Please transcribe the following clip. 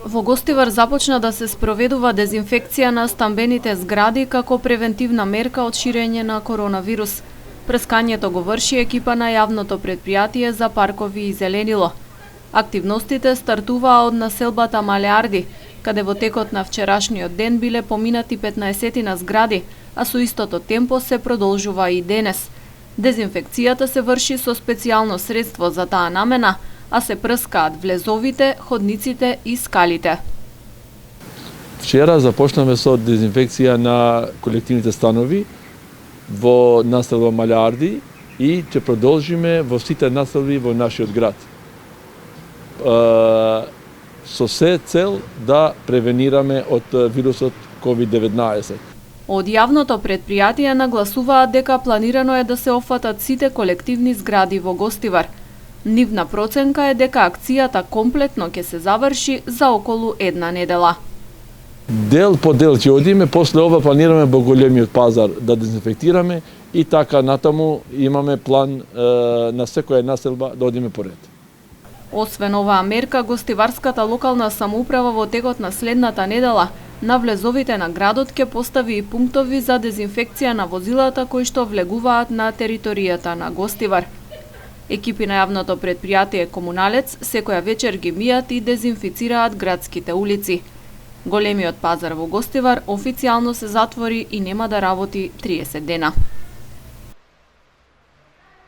Во Гостивар започна да се спроведува дезинфекција на стамбените згради како превентивна мерка од ширење на коронавирус. Прескањето го врши екипа на јавното предпријатие за паркови и зеленило. Активностите стартуваа од населбата Малеарди, каде во текот на вчерашниот ден биле поминати 15 на згради, а со истото темпо се продолжува и денес. Дезинфекцијата се врши со специјално средство за таа намена, а се прскаат влезовите, ходниците и скалите. Вчера започнаме со дезинфекција на колективните станови во населба Малеарди и ќе продолжиме во сите населби во нашиот град. Со се цел да превенираме од вирусот COVID-19. Од јавното предпријатие нагласуваат дека планирано е да се опфатат сите колективни згради во Гостивар. Нивна проценка е дека акцијата комплетно ќе се заврши за околу една недела. Дел по дел ќе одиме, после ова планираме во големиот пазар да дезинфектираме и така натаму имаме план на секоја населба да одиме поред. Освен оваа мерка, Гостиварската локална самоуправа во текот на следната недела на влезовите на градот ќе постави и пунктови за дезинфекција на возилата кои што влегуваат на територијата на Гостивар. Екипи на јавното предпријатие Комуналец секоја вечер ги мијат и дезинфицираат градските улици. Големиот пазар во Гостивар официјално се затвори и нема да работи 30 дена.